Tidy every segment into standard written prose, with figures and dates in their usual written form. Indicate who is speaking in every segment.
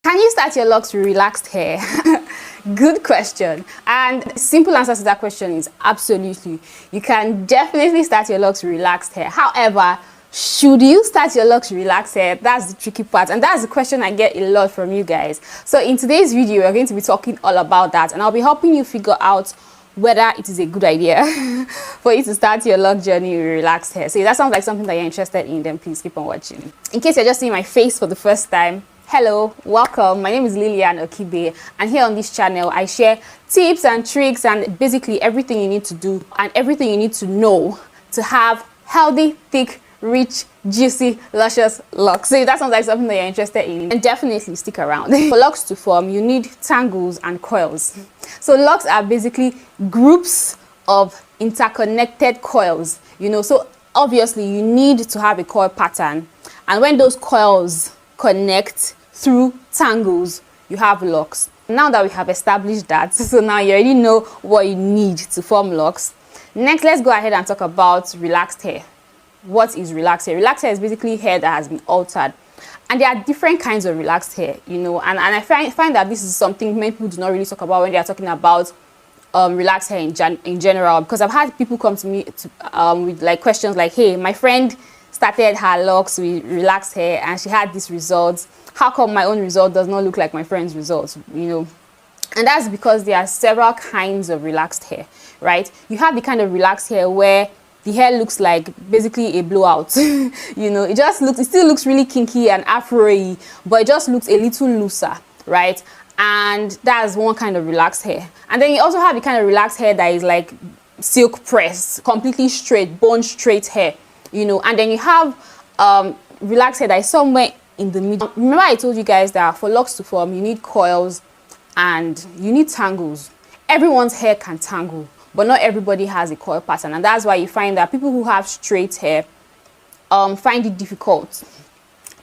Speaker 1: Can you start your locks with relaxed hair? Good question. And simple answer to that question is absolutely. You can definitely start your locks with relaxed hair. However, should you start your locks with relaxed hair? That's the tricky part, and that's the question I get a lot from you guys. So in today's video, we're going to be talking all about that, and I'll be helping you figure out whether it is a good idea for you to start your lock journey with relaxed hair. So if that sounds like something that you're interested in, then please keep on watching. In case you're just seeing my face for the first time, hello, welcome. My name is Lilian Okibe, and here on this channel I share tips and tricks and basically everything you need to do and everything you need to know to have healthy, thick, rich, juicy, luscious locks. So if that sounds like something that you're interested in, then definitely stick around. For locks to form, you need tangles and coils. So locks are basically groups of interconnected coils, so obviously you need to have a coil pattern, and when those coils connect through tangles, you have locks. Now that we have established that, so now you already know what you need to form locks. Next, let's go ahead and talk about relaxed hair. What is relaxed hair? Relaxed hair is basically hair that has been altered, and there are different kinds of relaxed hair, and I find that this is something many people do not really talk about when they are talking about relaxed hair in general, because I've had people come to me with like questions like, hey, my friend started her locks with relaxed hair and she had these results. How come my own result does not look like my friend's results? And that's because there are several kinds of relaxed hair, right? You have the kind of relaxed hair where the hair looks like basically a blowout. It still looks really kinky and afro-y, but it just looks a little looser, right? And that's one kind of relaxed hair. And then you also have the kind of relaxed hair that is like silk press, completely straight, bone straight hair, and then you have relaxed hair that is somewhere in the middle. Remember I told you guys that for locks to form, you need coils and you need tangles. Everyone's hair can tangle, but not everybody has a coil pattern, and that's why you find that people who have straight hair find it difficult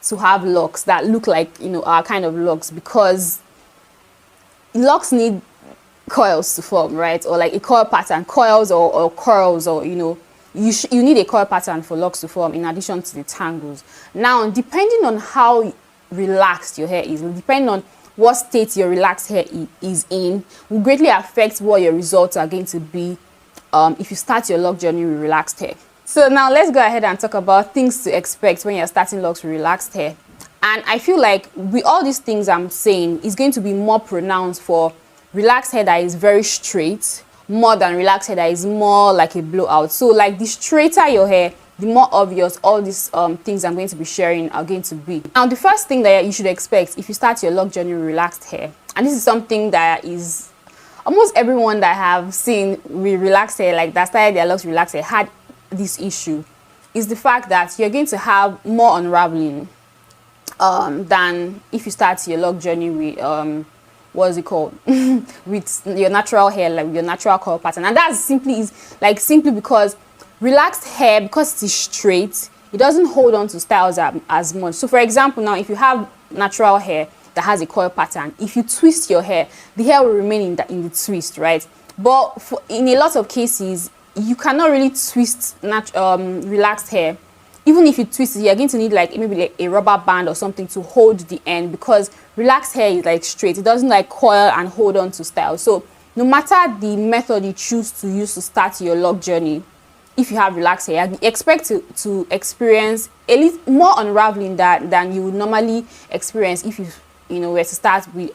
Speaker 1: to have locks that look like our kind of locks, because locks need coils to form, right? Or like a coil pattern, coils or curls, or you need a coil pattern for locks to form in addition to the tangles. Now, depending on how relaxed your hair is, depending on what state your relaxed hair is in, will greatly affect what your results are going to be if you start your lock journey with relaxed hair. So now let's go ahead and talk about things to expect when you're starting locks with relaxed hair. And I feel like with all these things I'm saying, is going to be more pronounced for relaxed hair that is very straight, more than relaxed hair that is more like a blowout. So like the straighter your hair, the more obvious all these things I'm going to be sharing are going to be. Now, the first thing that you should expect if you start your lock journey with relaxed hair, and this is something that is almost everyone that I have seen with relaxed hair, like that started their locks with relaxed hair, had this issue, is the fact that you're going to have more unraveling than if you start your lock journey with what's it called with your natural hair, like your natural curl pattern. And that's simply because relaxed hair, because it is straight, it doesn't hold on to styles as much. So for example, now if you have natural hair that has a coil pattern, if you twist your hair, the hair will remain in the twist, right? But in a lot of cases, you cannot really twist relaxed hair. Even if you twist it, you're going to need maybe a rubber band or something to hold the end, because relaxed hair is like straight. It doesn't like coil and hold on to style. So no matter the method you choose to use to start your lock journey, if you have relaxed hair, expect to experience a little more unraveling than you would normally experience if you were to start with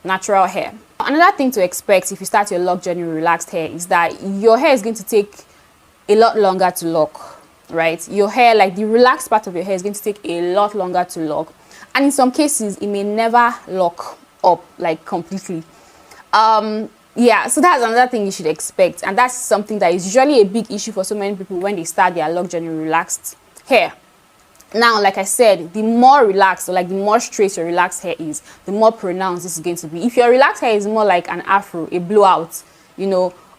Speaker 1: natural hair. Another thing to expect if you start your lock journey with relaxed hair is that your hair is going to take a lot longer to lock, right? Your hair, like the relaxed part of your hair, is going to take a lot longer to lock, and in some cases it may never lock up like completely. Yeah, so that's another thing you should expect, and that's something that is usually a big issue for so many people when they start their lock journey with relaxed hair. Now, like I said, the more relaxed, or like the more straight your relaxed hair is, the more pronounced this is going to be. If your relaxed hair is more like an afro, a blowout,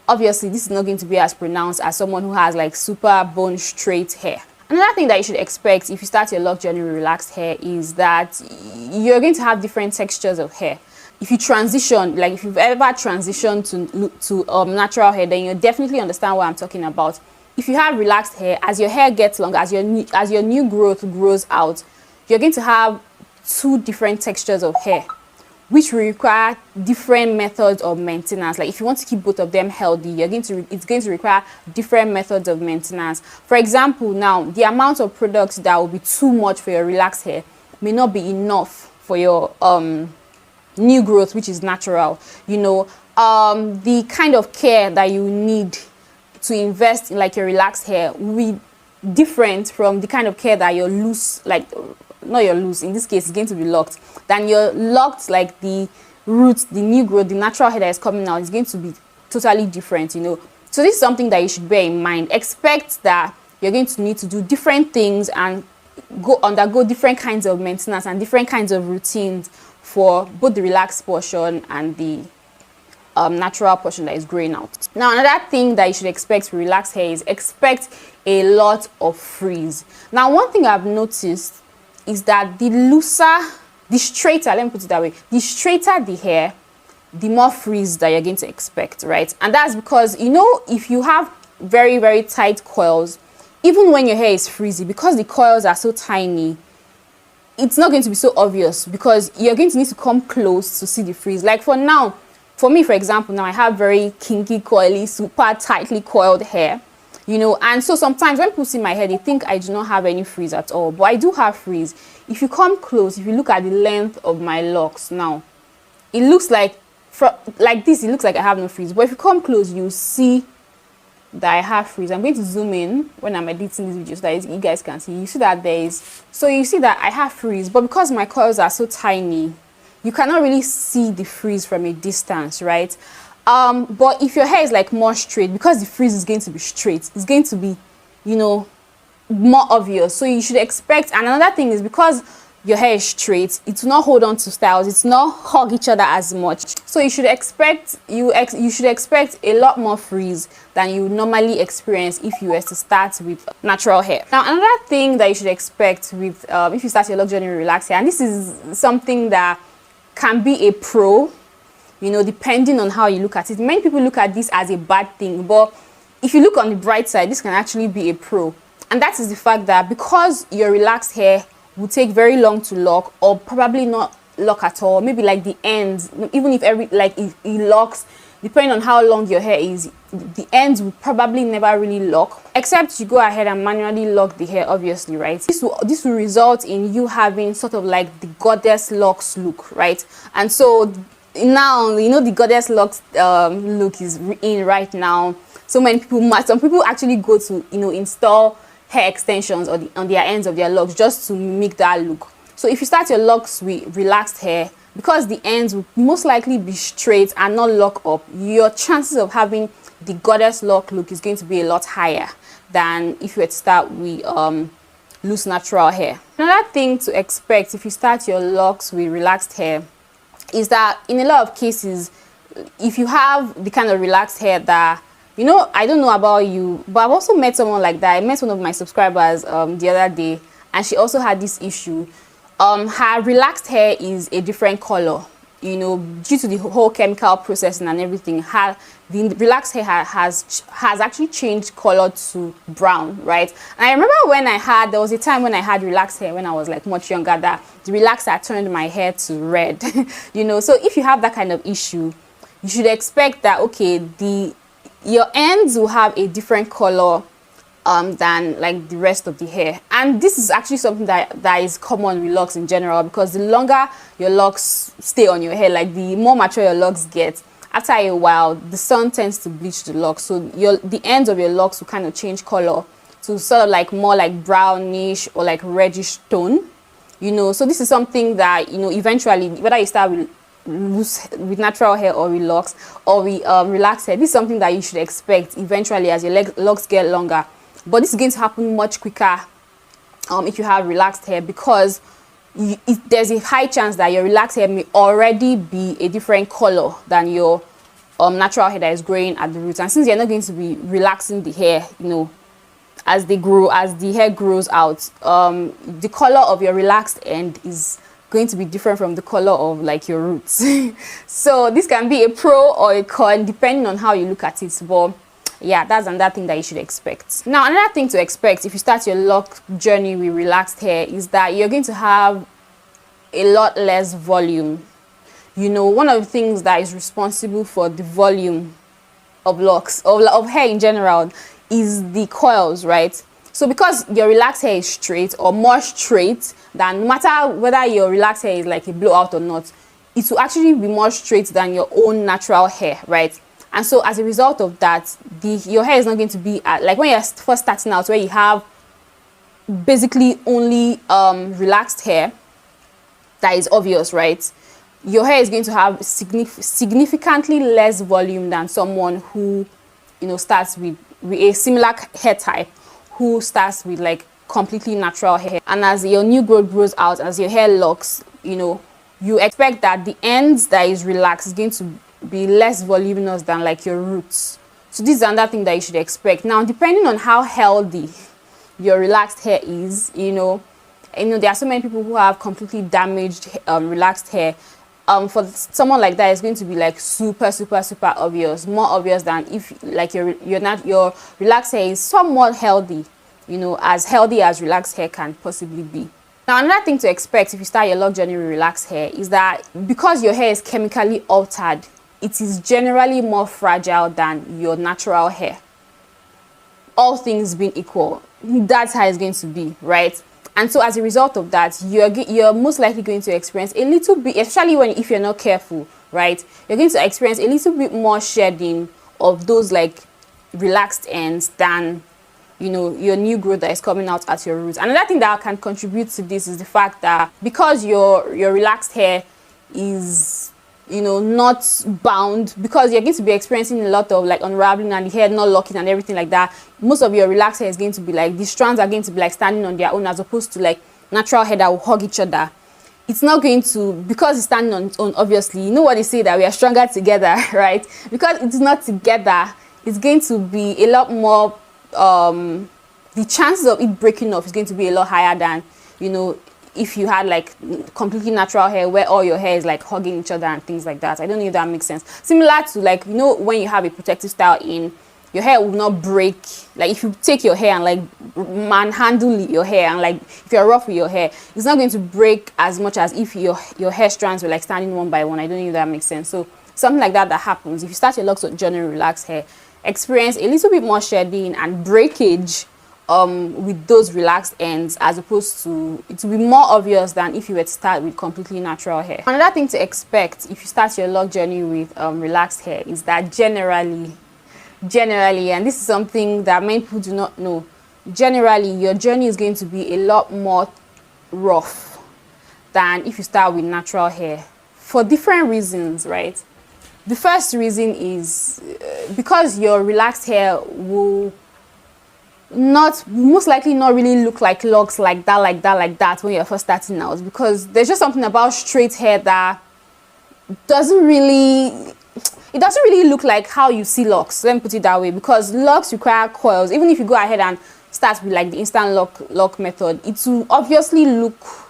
Speaker 1: obviously this is not going to be as pronounced as someone who has like super bone straight hair. Another thing that you should expect if you start your lock journey with relaxed hair is that you're going to have different textures of hair. If you transition, like if you've ever transitioned to natural hair, then you'll definitely understand what I'm talking about. If you have relaxed hair, as your hair gets longer, as your new growth grows out, you're going to have two different textures of hair, which will require different methods of maintenance. Like if you want to keep both of them healthy, it's going to require different methods of maintenance. For example, now the amount of products that will be too much for your relaxed hair may not be enough for your new growth, which is natural. You know, the kind of care that you need to invest in like your relaxed hair will be different from the kind of care that your loose, like not your loose, in this case it's going to be locked, than your locked, like the roots, the new growth, the natural hair that is coming out is going to be totally different, you know. So this is something that you should bear in mind. Expect that you're going to need to do different things and undergo different kinds of maintenance and different kinds of routines for both the relaxed portion and the natural portion that is growing out. Now, another thing that you should expect with relaxed hair is expect a lot of frizz. Now, one thing I've noticed is that the straighter, let me put it that way, the straighter the hair, the more frizz that you're going to expect, right? And that's because, you know, if you have very, very tight coils, even when your hair is frizzy, because the coils are so tiny, it's not going to be so obvious because you're going to need to come close to see the frizz. Like for now, for me, for example, now I have very kinky, coily, super tightly coiled hair, you know, and so sometimes when people see my hair, they think I do not have any frizz at all, but I do have frizz. If you come close, if you look at the length of my locks now, it looks like, like this, it looks like I have no frizz, but if you come close, you see that I have frizz. I'm going to zoom in when I'm editing this video so that you guys can see. You see that there is, so you see that I have frizz, but because my coils are so tiny, you cannot really see the frizz from a distance, right? But if your hair is like more straight, because the frizz is going to be straight, it's going to be, you know, more obvious. So you should expect, and another thing is because your hair is straight, it will not hold on to styles, it's not hug each other as much. So you should expect a lot more frizz than you would normally experience if you were to start with natural hair. Now, another thing that you should expect with if you start your lock journey with relaxed hair, and this is something that can be a pro, you know, depending on how you look at it. Many people look at this as a bad thing, but if you look on the bright side, this can actually be a pro. And that is the fact that because your relaxed hair will take very long to lock, or probably not lock at all, maybe like the ends, even if it locks, depending on how long your hair is, the ends will probably never really lock, except you go ahead and manually lock the hair, obviously, right? This will result in you having sort of like the goddess locks look, right? And so now, you know, the goddess locks look is in right now. So many people, some people actually go to, you know, install hair extensions on their ends of their locks just to make that look. So if you start your locks with relaxed hair, because the ends will most likely be straight and not lock up, your chances of having the goddess lock look is going to be a lot higher than if you were to start with loose natural hair. Another thing to expect if you start your locks with relaxed hair is that in a lot of cases, if you have the kind of relaxed hair that, you know, I don't know about you, but I've also met someone like that. I met one of my subscribers the other day, and she also had this issue. Her relaxed hair is a different color, you know, due to the whole chemical processing and everything. The relaxed hair has actually changed color to brown, right? And I remember there was a time when I had relaxed hair when I was like much younger, that the relaxer turned my hair to red, you know. So if you have that kind of issue, you should expect that, okay, your ends will have a different color than like the rest of the hair. And this is actually something that is common with locks in general, because the longer your locks stay on your hair, like the more mature your locks get, after a while the sun tends to bleach the locks, so the ends of your locks will kind of change color to sort of like more like brownish or like reddish tone, you know. So this is something that, you know, eventually, whether you start with natural hair or with locks or with relaxed hair, this is something that you should expect eventually as your locks get longer. But this is going to happen much quicker if you have relaxed hair, because there's a high chance that your relaxed hair may already be a different color than your natural hair that is growing at the roots. And since you're not going to be relaxing the hair, you know, as the hair grows out, the color of your relaxed end is going to be different from the color of like your roots. So this can be a pro or a con depending on how you look at it. But yeah, that's another thing that you should expect. Now, another thing to expect if you start your lock journey with relaxed hair is that you're going to have a lot less volume. You know, one of the things that is responsible for the volume of locks, of hair in general, is the coils, right? So because your relaxed hair is straight or more straight than, no matter whether your relaxed hair is like a blowout or not, it will actually be more straight than your own natural hair, right? And so as a result of that, your hair is not going to be like when you're first starting out, where you have basically only relaxed hair that is obvious, right? Your hair is going to have significantly less volume than someone who, you know, starts with a similar hair type, who starts with like completely natural hair. And as your new growth grows out, as your hair locks, you know, you expect that the ends that is relaxed is going to be less voluminous than like your roots. So this is another thing that you should expect. Now, depending on how healthy your relaxed hair is, you know, there are so many people who have completely damaged relaxed hair. For someone like that, it's going to be like super obvious, more obvious than if like your relaxed hair is somewhat healthy, you know, as healthy as relaxed hair can possibly be. Now, another thing to expect if you start your lock journey with relaxed hair is that because your hair is chemically altered, it is generally more fragile than your natural hair. All things being equal, that's how it's going to be, right? And so as a result of that, you're most likely going to experience a little bit, especially if you're not careful, right? You're going to experience a little bit more shedding of those like relaxed ends than, you know, your new growth that is coming out at your roots. Another thing that can contribute to this is the fact that because your relaxed hair is, you know, not bound, because you're going to be experiencing a lot of like unraveling and the hair not locking and everything like that, most of your relaxed hair is going to be like, the strands are going to be like standing on their own, as opposed to like natural hair that will hug each other. It's not going to, because it's standing on its own, obviously, you know what they say, that we are stronger together, right? Because it's not together, it's going to be a lot more, the chances of it breaking off is going to be a lot higher than, you know, if you had like completely natural hair where all your hair is like hugging each other and things like that. I don't know if that makes sense. Similar to like, you know, when you have a protective style in, your hair will not break. Like if you take your hair and like manhandle your hair, and like if you're rough with your hair, it's not going to break as much as if your hair strands were like standing one by one. I don't know if that makes sense. So something like that happens if you start your locks with general relaxed hair. Experience a little bit more shedding and breakage with those relaxed ends, as opposed to, it will be more obvious than if you were to start with completely natural hair. Another thing to expect if you start your lock journey with relaxed hair is that generally, and this is something that many people do not know, generally your journey is going to be a lot more rough than if you start with natural hair, for different reasons, right? The first reason is because your relaxed hair will most likely not really look like locks like that when you're first starting out, because there's just something about straight hair that doesn't really look like how you see locks. Let me put it that way, because locks require coils. Even if you go ahead and start with like the instant lock method, it will obviously look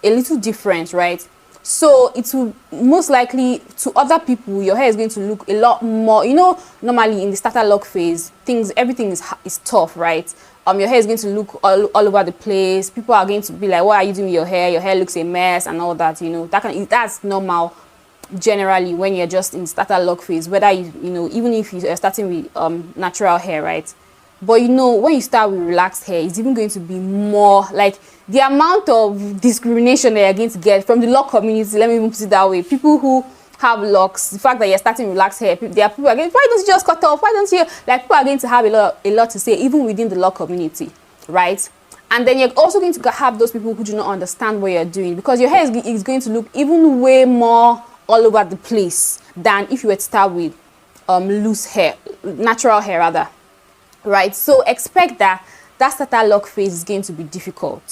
Speaker 1: a little different, right? So it will most likely, to other people, your hair is going to look a lot more, you know, normally in the starter lock phase, everything is tough, right? Your hair is going to look all over the place. People are going to be like, what are you doing with your hair? Your hair looks a mess and all that, you know. That's normal generally when you're just in starter lock phase, whether you know, even if you're starting with natural hair, right? But you know, when you start with relaxed hair, it's even going to be more like the amount of discrimination that you're going to get from the lock community. Let me even put it that way. People who have locks, the fact that you're starting relaxed hair, there are people who are going, why don't you just cut off? Why don't you, like, people are going to have a lot to say even within the lock community, right? And then you're also going to have those people who do not understand what you're doing, because your hair is going to look even way more all over the place than if you were to start with loose hair, natural hair rather. Right, so expect that starter lock phase is going to be difficult.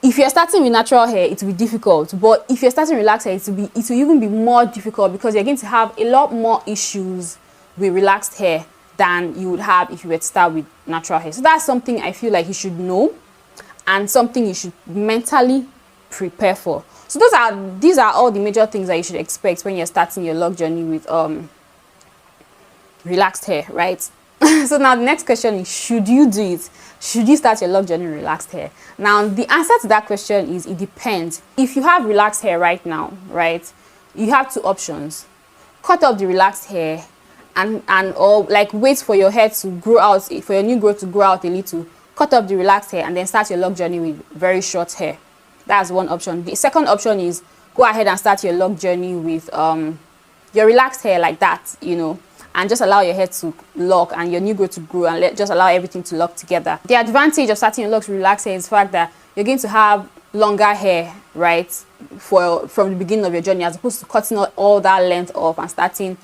Speaker 1: If you're starting with natural hair, it will be difficult. But if you're starting relaxed hair, it will even be more difficult, because you're going to have a lot more issues with relaxed hair than you would have if you were to start with natural hair. So that's something I feel like you should know, and something you should mentally prepare for. So these are all the major things that you should expect when you're starting your lock journey with relaxed hair, right? So now the next question is, should you do it? Should you start your lock journey with relaxed hair? Now the answer to that question is, it depends. If you have relaxed hair right now, right, you have two options: cut off the relaxed hair and or like wait for your hair to grow out, for your new growth to grow out a little, cut off the relaxed hair and then start your lock journey with very short hair. That's one option. The second option is go ahead and start your lock journey with your relaxed hair like that, you know, and just allow your hair to lock and your new growth to grow, and just allow everything to lock together. The advantage of starting your locks with relaxed hair is the fact that you're going to have longer hair, right, from the beginning of your journey, as opposed to cutting all that length off and starting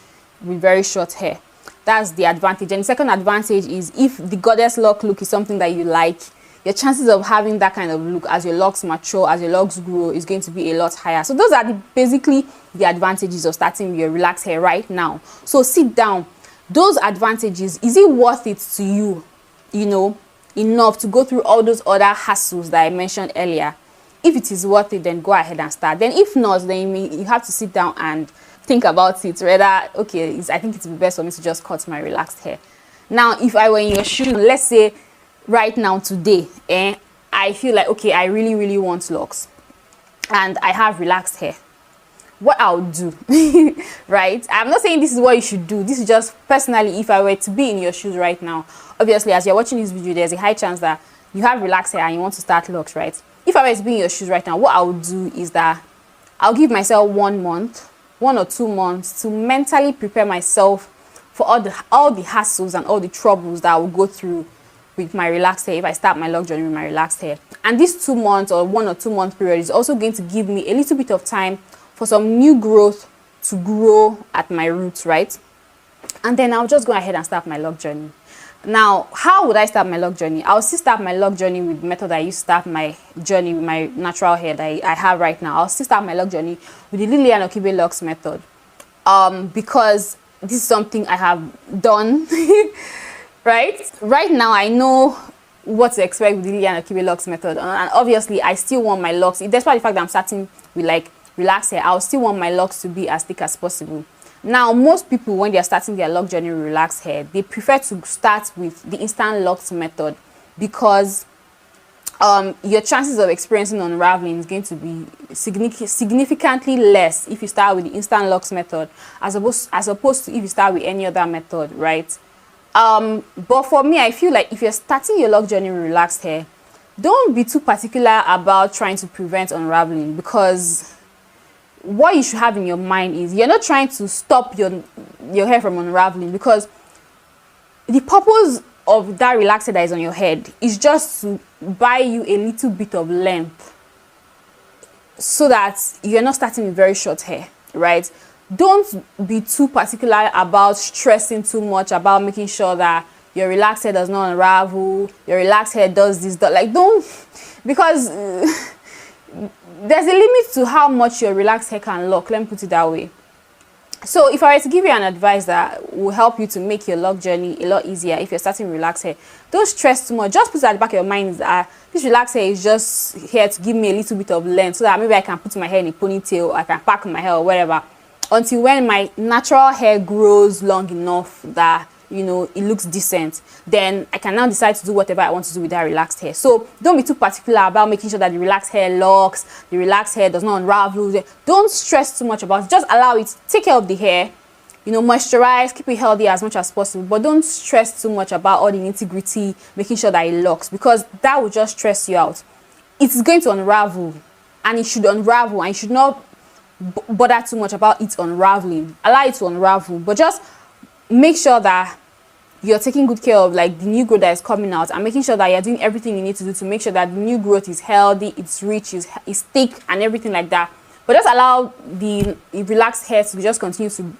Speaker 1: with very short hair. That's the advantage. And the second advantage is, if the goddess lock look is something that you like, your chances of having that kind of look as your locks mature, as your locks grow, is going to be a lot higher. So those are basically the advantages of starting with your relaxed hair right now. So sit down. Those advantages, is it worth it to you, you know, enough to go through all those other hassles that I mentioned earlier? If it is worth it, then go ahead and start. Then if not, then you have to sit down and think about it, whether, okay, I think it's best for me to just cut my relaxed hair. Now, if I were in your shoes, let's say right now, today, I feel like, okay, I really want locks and I have relaxed hair, what I'll do, right? I'm not saying this is what you should do. This is just personally, if I were to be in your shoes right now, obviously, as you're watching this video, there's a high chance that you have relaxed hair and you want to start locks, right? If I were to be in your shoes right now, what I would do is that I'll give myself 1 month, 1 or 2 months to mentally prepare myself for all the hassles and all the troubles that I will go through with my relaxed hair if I start my lock journey with my relaxed hair. And this 2 months or 1 or 2 month period is also going to give me a little bit of time for some new growth to grow at my roots, right? And then I'll just go ahead and start my lock journey. Now, how would I start my lock journey? I'll still start my lock journey with the method I used to start my journey with my natural hair that I have right now. I'll still start my lock journey with the Lilian Okibe locks method, because this is something I have done. Right now, I know what to expect with the Lilian Okibe locks method, and obviously, I still want my locks, despite the fact that I'm starting with like relaxed hair, I'll still want my locks to be as thick as possible. Now, most people, when they're starting their lock journey with relaxed hair, they prefer to start with the instant locks method, because your chances of experiencing unraveling is going to be significantly less if you start with the instant locks method as opposed to if you start with any other method, right? But for me, I feel like if you're starting your lock journey with relaxed hair, don't be too particular about trying to prevent unraveling, because what you should have in your mind is you're not trying to stop your hair from unraveling, because the purpose of that relaxer that is on your head is just to buy you a little bit of length so that you're not starting with very short hair, right? Don't be too particular about stressing too much about making sure that your relaxed hair does not unravel, your relaxed hair does this, that. Like, don't, because there's a limit to how much your relaxed hair can lock, let me put it that way. So if I were to give you an advice that will help you to make your lock journey a lot easier if you're starting with relaxed hair, don't stress too much. Just put it at the back of your mind that this relaxed hair is just here to give me a little bit of length so that maybe I can put my hair in a ponytail, I can pack my hair or whatever, until when my natural hair grows long enough that, you know, it looks decent, then I can now decide to do whatever I want to do with that relaxed hair. So don't be too particular about making sure that the relaxed hair locks, the relaxed hair does not unravel. Don't stress too much about it. Just allow it, take care of the hair, you know, moisturize, keep it healthy as much as possible, but don't stress too much about all the nitty-gritty, making sure that it locks, because that will just stress you out. It's going to unravel, and it should unravel, and you should not bother too much about it unraveling. Allow it to unravel, but just make sure that you're taking good care of like the new growth that is coming out, and making sure that you're doing everything you need to do to make sure that the new growth is healthy, it's rich, is thick, and everything like that. But just allow the relaxed hair to just continue to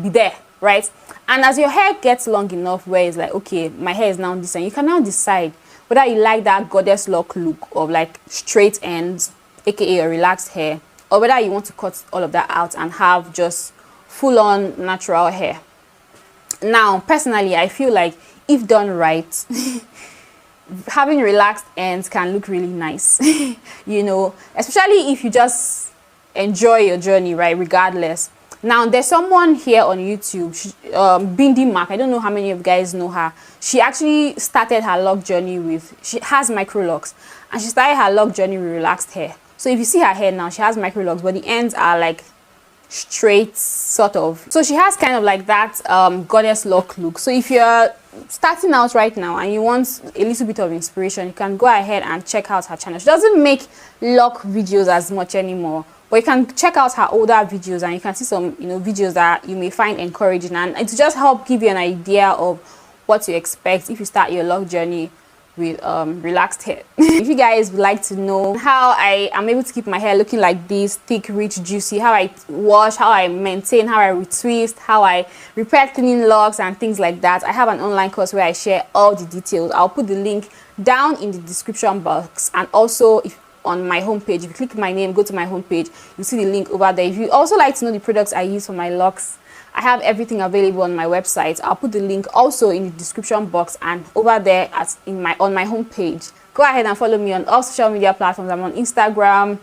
Speaker 1: be there, right? And as your hair gets long enough where it's like, okay, my hair is now decent, you can now decide whether you like that goddess lock look of like straight ends, aka a relaxed hair, or whether you want to cut all of that out and have just full-on natural hair. Now, personally, I feel like if done right, having relaxed ends can look really nice, you know, especially if you just enjoy your journey, right, regardless. Now there's someone here on YouTube, Bindi Mark. I don't know how many of you guys know her. She actually started her lock journey with, she has micro locks, and she started her lock journey with relaxed hair. So if you see her hair now, she has micro locks, but the ends are like straight sort of. So she has kind of like that goddess lock look. So if you're starting out right now and you want a little bit of inspiration, you can go ahead and check out her channel. She doesn't make lock videos as much anymore, but you can check out her older videos and you can see some, you know, videos that you may find encouraging, and it just help give you an idea of what to expect if you start your lock journey with relaxed hair. If you guys would like to know how I am able to keep my hair looking like this, thick, rich, juicy, how I wash, how I maintain, how I retwist, how I repair thinning locks and things like that, I have an online course where I share all the details. I'll put the link down in the description box, and also if on my homepage, if you click my name, go to my homepage, you'll see the link over there. If you also like to know the products I use for my locks, I have everything available on my website. I'll put the link also in the description box and over there on my homepage. Go ahead and follow me on all social media platforms. I'm on Instagram,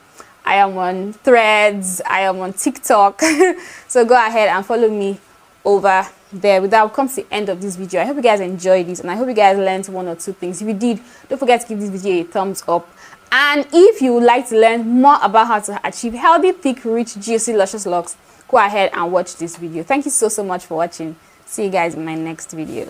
Speaker 1: I am on Threads, I am on TikTok. So go ahead and follow me over there. With that, we'll come to the end of this video. I hope you guys enjoyed this, and I hope you guys learned one or two things. If you did, don't forget to give this video a thumbs up. And if you would like to learn more about how to achieve healthy, thick, rich, juicy, luscious locks, go ahead and watch this video. Thank you so much for watching. See you guys in my next video.